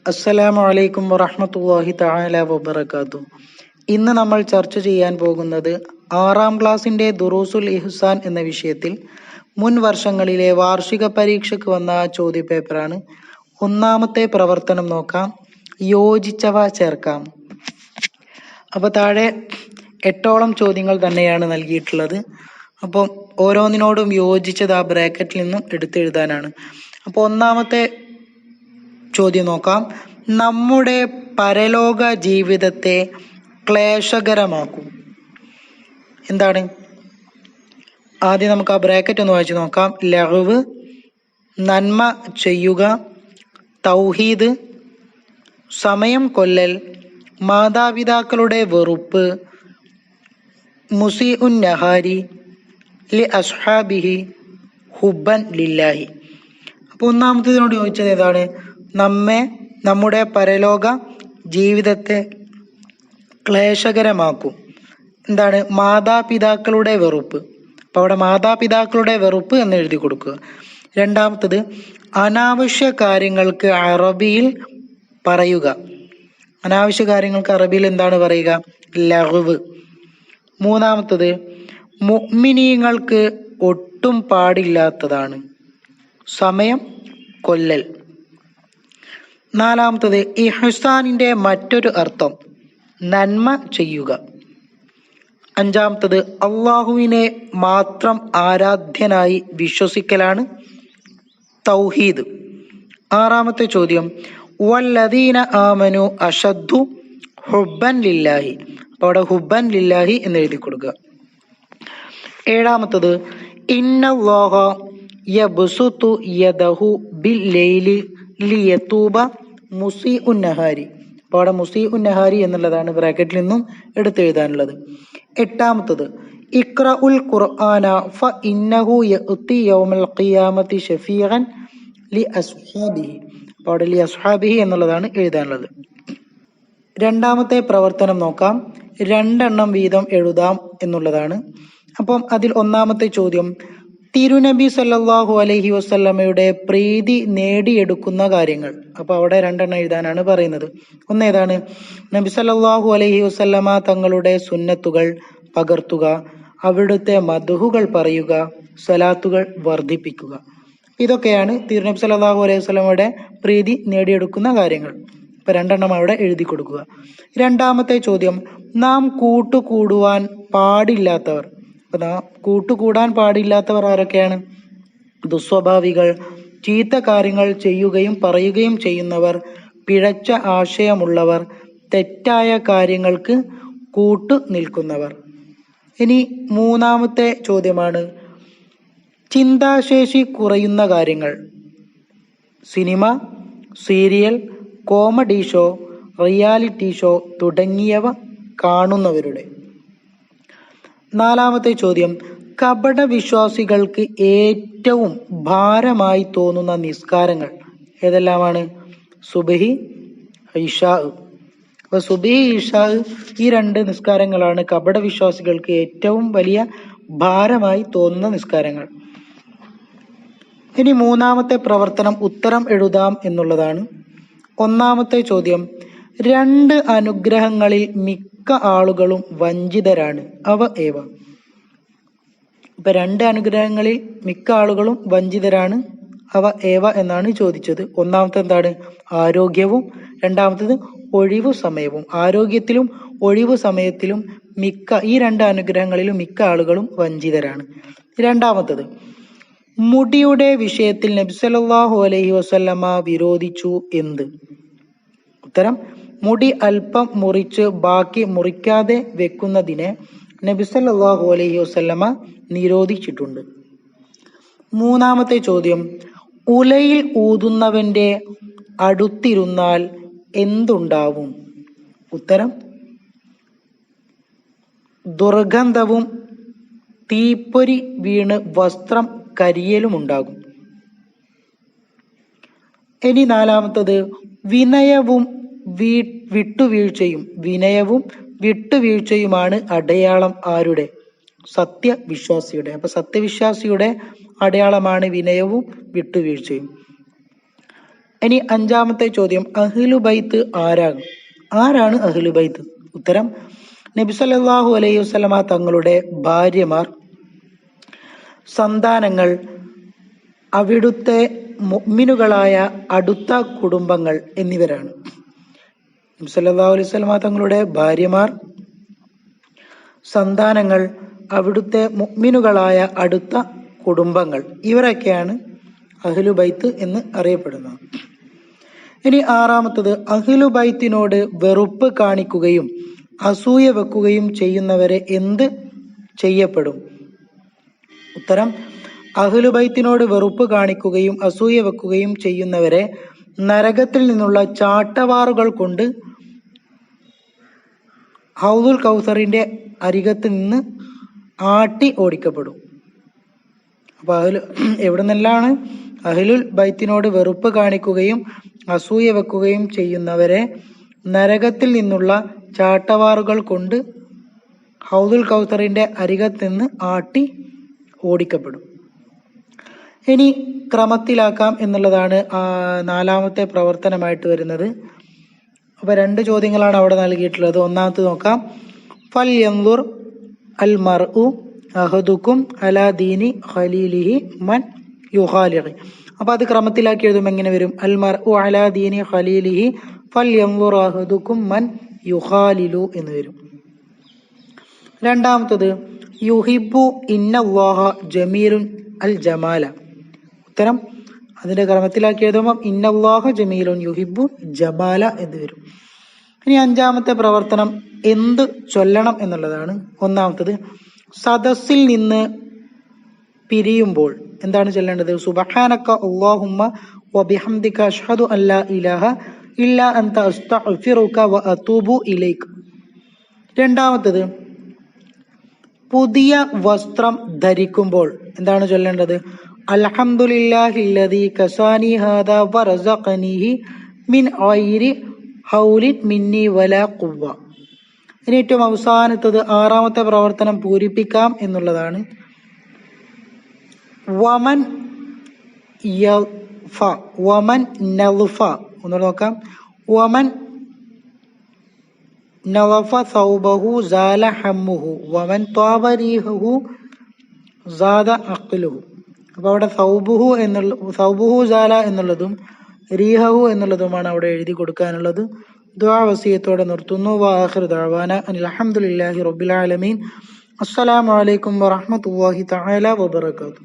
അസ്സലാമു അലൈക്കും വറഹ്മത്തുള്ളാഹി തആല വബറകാതുഹു. ഇന്ന് നമ്മൾ ചർച്ച ചെയ്യാൻ പോകുന്നത് 6ാം ക്ലാസ്സിന്റെ ദുറൂസുൽ ഇഹ്സാൻ എന്ന വിഷയത്തിൽ മുൻ വർഷങ്ങളിലെ വാർഷിക പരീക്ഷയ്ക്ക് വന്ന ചോദ്യപേപ്പറാണ്. ഒന്നാമത്തെ പ്രവർത്തനം നോക്കാം. യോജിച്ചവ ചേർക്കാം. അപ്പോൾ താഴെ 8ഓളം ചോദ്യങ്ങൾ തന്നെയാണ് നൽകിയിട്ടുള്ളത്. അപ്പോൾ ഓരോന്നിനോടും യോജിച്ചത് ആ ബ്രാക്കറ്റിൽ നിന്നും എടുത്തെഴുതാനാണ്. അപ്പോൾ ഒന്നാമത്തെ ചോദ്യം നോക്കാം. നമ്മുടെ പരലോക ജീവിതത്തെ ക്ലേശകരമാക്കും. എന്താണ്? ആദ്യം നമുക്ക് ആ ബ്രാക്കറ്റ് ഒന്ന് വായിച്ചു നോക്കാം. ലഹ്വ്, നന്മ ചെയ്യുക, തൗഹീദ്, സമയം കൊല്ലൽ, മാതാപിതാക്കളുടെ വെറുപ്പ്, മുസീഉൻ നഹാരി, ലി അസ്ഹാബിഹി, ഹുബ്ബൻ ലില്ലാഹി. അപ്പോൾ ഒന്നാമത്തേതിനോട് ചോദിച്ചത് ഏതാണ്? നമ്മുടെ പരലോക ജീവിതത്തെ ക്ലേശകരമാക്കും. എന്താണ്? മാതാപിതാക്കളുടെ വെറുപ്പ്. അപ്പോൾ അവിടെ മാതാപിതാക്കളുടെ വെറുപ്പ് എന്ന് എഴുതി കൊടുക്കുക. രണ്ടാമത്തത്, അനാവശ്യ കാര്യങ്ങൾക്ക് അറബിയിൽ പറയുക. അനാവശ്യ കാര്യങ്ങൾക്ക് അറബിയിൽ എന്താണ് പറയുക? ലഹ്വ്. മൂന്നാമത്തത്, മുഅ്മിനീങ്ങൾക്ക് ഒട്ടും പാടില്ലാത്തതാണ് സമയം കൊല്ലൽ. നാലാമത്തത്, ഇഹ്സാനിന്റെ മറ്റൊരു അർത്ഥം നന്മ ചെയ്യുക. അഞ്ചാമത്തത്, അള്ളാഹുവിനെ മാത്രം ആരാധ്യനായി വിശ്വസിക്കലാണ് തൗഹീദ്. ആറാമത്തെ ചോദ്യം, വല്ലദീന ആമനു അഷദ്ദു ഹുബ്ബൻ ലില്ലാഹി. അപ്പോൾ അവിടെ ഹുബ്ബൻ ലില്ലാഹി എന്ന് എഴുതി കൊടുക്കുക. ഏഴാമത്തത്, ഇന്നല്ലാഹ യബ്സുതു യദഹു ബില്ലൈലി ലിയതൂബ മുസീഉൻ നഹാരി. അപ്പോൾ അവിടെ മുസീഉൻ നഹാരി എന്നുള്ളതാണ് ബ്രാക്കറ്റിൽ നിന്നും എടുത്തെഴുതാനുള്ളത്. എട്ടാമത്തത്, ഇഖ്റഉൽ ഖുർആന ഫ ഇന്നഹു യഅതി യൗമൽ ഖിയാമത്തി ഷഫീഅൻ ലി അസ്ഹാബിഹി. അപ്പോൾ അവിടെ ലി അസ്ഹാബിഹി എന്നുള്ളതാണ് എഴുതാനുള്ളത്. രണ്ടാമത്തെ പ്രവർത്തനം നോക്കാം. 2 വീതം എഴുതാം എന്നുള്ളതാണ്. അപ്പം അതിൽ ഒന്നാമത്തെ ചോദ്യം, തിരുനബി സല്ലല്ലാഹു അലൈഹി വസല്ലമയുടെ പ്രീതി നേടിയെടുക്കുന്ന കാര്യങ്ങൾ. അപ്പോൾ അവിടെ 2 എഴുതാനാണ് പറയുന്നത്. ഒന്നേതാണ്? നബി സല്ലല്ലാഹു അലൈഹി വസല്ലമ തങ്ങളുടെ സുന്നത്തുകൾ പകർത്തുക, അവിടുത്തെ മദ്ഹുകൾ പറയുക, സ്വലാത്തുകൾ വർദ്ധിപ്പിക്കുക. ഇതൊക്കെയാണ് തിരുനബി സല്ലല്ലാഹു അലൈഹി വസല്ലമയുടെ പ്രീതി നേടിയെടുക്കുന്ന കാര്യങ്ങൾ. ഇപ്പൊ 2 അവിടെ എഴുതി കൊടുക്കുക. രണ്ടാമത്തെ ചോദ്യം, നാം കൂട്ടുകൂടുവാൻ പാടില്ലാത്തവർ. അപ്പൊ നാം കൂട്ടുകൂടാൻ പാടില്ലാത്തവർ ആരൊക്കെയാണ്? ദുസ്വഭാവികൾ, ചീത്ത കാര്യങ്ങൾ ചെയ്യുകയും പറയുകയും ചെയ്യുന്നവർ, പിഴച്ച ആശയമുള്ളവർ, തെറ്റായ കാര്യങ്ങൾക്ക് കൂട്ടു നിൽക്കുന്നവർ. ഇനി മൂന്നാമത്തെ ചോദ്യമാണ്, ചിന്താശേഷി കുറയുന്ന കാര്യങ്ങൾ. Cinema, serial, comedy show, reality show തുടങ്ങിയവ കാണുന്നവരുടെ. നാലാമത്തെ ചോദ്യം, കപട വിശ്വാസികൾക്ക് ഏറ്റവും ഭാരമായി തോന്നുന്ന നിസ്കാരങ്ങൾ ഏതെല്ലാമാണ്? സുബ്ഹി, ഇശാ. അപ്പൊ സുബ്ഹി, ഇശാ ഈ 2 നിസ്കാരങ്ങളാണ് കപട വിശ്വാസികൾക്ക് ഏറ്റവും വലിയ ഭാരമായി തോന്നുന്ന നിസ്കാരങ്ങൾ. ഇനി മൂന്നാമത്തെ പ്രവർത്തനം ഉത്തരം എഴുതാം എന്നുള്ളതാണ്. ഒന്നാമത്തെ ചോദ്യം, 2 അനുഗ്രഹങ്ങളിൽ മിക്ക ആളുകളും വഞ്ചിതരാണ്. അവ ഏവ? ഇപ്പൊ 2 അനുഗ്രഹങ്ങളിൽ മിക്ക ആളുകളും വഞ്ചിതരാണ്. അവ ഏവ എന്നാണ് ചോദിച്ചത്. ഒന്നാമത്തെ എന്താണ്? ആരോഗ്യവും. രണ്ടാമത്തത് ഒഴിവു സമയവും. ആരോഗ്യത്തിലും ഒഴിവു സമയത്തിലും ഈ 2 അനുഗ്രഹങ്ങളിലും മിക്ക ആളുകളും വഞ്ചിതരാണ്. രണ്ടാമത്തത്, മുടിയുടെ വിഷയത്തിൽ നബി സല്ലല്ലാഹു അലൈഹി വസല്ലമ വിരോധിച്ചു എന്ത്? ഉത്തരം, മുടി അല്പം മുറിച്ച് ബാക്കി മുറിക്കാതെ വെക്കുന്നതിനെ നബി സല്ലല്ലാഹു അലൈഹി വസല്ലമ നിരോധിച്ചിട്ടുണ്ട്. മൂന്നാമത്തെ ചോദ്യം, ഉലയിൽ ഊതുന്നവന്റെ അടുത്തിരുന്നാൽ എന്തുണ്ടാവും? ഉത്തരം, ദുർഗന്ധവും തീപ്പൊരി വീണ് വസ്ത്രം കരിയലും ഉണ്ടാകും. ഇനി നാലാമത്തത്, വിനയവും വിട്ടുവീഴ്ചയുമാണ് അടയാളം ആരുടെ? സത്യവിശ്വാസിയുടെ. അപ്പൊ സത്യവിശ്വാസിയുടെ അടയാളമാണ് വിനയവും വിട്ടുവീഴ്ചയും. ഇനി അഞ്ചാമത്തെ ചോദ്യം, അഹ്ലു ബൈത്ത് ആരാണ് അഹ്ലു ബൈത്ത്? ഉത്തരം, നബി സല്ലല്ലാഹു അലൈഹി വസല്ലമ തങ്ങളുടെ ഭാര്യമാർ, സന്താനങ്ങൾ, അവിടുത്തെ മുഅ്മിനുകളായ അടുത്ത കുടുംബങ്ങൾ എന്നിവരാണ്. നബി സല്ലല്ലാഹു അലൈഹി വസല്ലമ തങ്ങളുടെ ഭാര്യമാർ, സന്താനങ്ങൾ, അവിടുത്തെ മുഅ്മിനുകളായ അടുത്ത കുടുംബങ്ങൾ, ഇവരൊക്കെയാണ് അഹ്ലു ബൈത്ത് എന്ന് അറിയപ്പെടുന്നത്. ഇനി ആറാമത്തത്, അഹ്ലു ബൈത്തിനോട് വെറുപ്പ് കാണിക്കുകയും അസൂയ വെക്കുകയും ചെയ്യുന്നവരെ എന്ത് ചെയ്യപ്പെടും? ഉത്തരം, അഹ്ലു ബൈത്തിനോട് വെറുപ്പ് കാണിക്കുകയും അസൂയ വെക്കുകയും ചെയ്യുന്നവരെ നരകത്തിൽ നിന്നുള്ള ചാട്ടവാറുകൾ കൊണ്ട് ഹൗദുൽ കൗസറിന്റെ അരികത്ത് നിന്ന് ആട്ടി ഓടിക്കപ്പെടും. അപ്പൊ എവിടെ നിന്നെല്ലാണ്? അഹ്ലുൽ ബൈത്തിനോട് വെറുപ്പ് കാണിക്കുകയും അസൂയ വെക്കുകയും ചെയ്യുന്നവരെ നരകത്തിൽ നിന്നുള്ള ചാട്ടവാറുകൾ കൊണ്ട് ഹൗദുൽ കൗസറിന്റെ അരികത്ത് നിന്ന് ആട്ടി ഓടിക്കപ്പെടും. ഇനി ക്രമത്തിലാക്കാം എന്നുള്ളതാണ് നാലാമത്തെ പ്രവർത്തനമായിട്ട് വരുന്നത്. അപ്പൊ 2 ചോദ്യങ്ങളാണ് അവിടെ നൽകിയിട്ടുള്ളത്. ഒന്നാമത്തെ നോക്കാം. ഫൽ യൻദുർ അൽ മർഉ അഹദുക്കും അലാ ദീനി ഖലീലിഹി മൻ യുഖാലിഖി. അപ്പൊ അത് ക്രമത്തിലാക്കി എഴുതുമ്പോൾ എങ്ങനെ വരും? അൽ മർഉ അലാ ദീനി ഖലീലിഹി ഫൽ യൻദുർ അഹദുക്കും മൻ യുഖാലിലു എന്ന് വരും. രണ്ടാമത്തത്, യുഹിബ്ബു ഇന്നല്ലാഹ ജമീലുൻ അൽ ജമാല. ഉത്തരം, അതിന്റെ ക്രമത്തിലാക്കി എഴുതുമ്പോൾ ഇന്നല്ലാഹ ജമീലുൻ യുഹിബ്ബു ജമാല എന്ന് വരും. ഇനി അഞ്ചാമത്തെ പ്രവർത്തനം, എന്ത് ചൊല്ലണം എന്നുള്ളതാണ്. ഒന്നാമത്തത്, സദസ്സിൽ നിന്ന് പിരിയുമ്പോൾ എന്താണ് ചൊല്ലേണ്ടത്? സുബ്ഹാനക അല്ലാഹുമ്മ വബിഹംദിക അഷ്ഹദു അല്ലാ ഇലാഹ ഇല്ലാ അൻത അസ്തഗ്ഫിറുക വ അതൂബു ഇലൈക. രണ്ടാമത്തത്, പുതിയ വസ്ത്രം ധരിക്കുമ്പോൾ എന്താണ് ചൊല്ലേണ്ടത്? അൽഹംദുലില്ലാഹില്ലദീ കസാനി ഹാദാ വറസഖനീഹി മിൻ ഗൈരി ഹൗലിൻ മിന്നി വലാ ഖുവ്വ. ഇനി ഏറ്റവും അവസാനത്തത്, ആറാമത്തെ പ്രവർത്തനം പൂരിപ്പിക്കാം എന്നുള്ളതാണ്. വമൻ യൽഫ വമൻ നൽഫ. ഒന്നുകൂടെ നോക്കാം. വമൻ നവഫ സൗബഹു സാല ഹമ്മുഹു വമൻ ത്വാബ റീഹുഹു സാദ അഖ്ലുഹു. അപ്പൊ അവിടെ സൗബുഹു സാല എന്നുള്ളതും റീഹു എന്നുള്ളതുമാണ് അവിടെ എഴുതി കൊടുക്കാനുള്ളത്. ദുആ വസിയത്തോടെ നിർത്തുന്നു. വആഖിറു ദഅവാന അനിൽ ഹംദുലില്ലാഹി റബ്ബിൽ ആലമീൻ. അസ്സലാമു അലൈക്കും വറഹ്മത്തുള്ളാഹി തആല വബറകാതുഹു.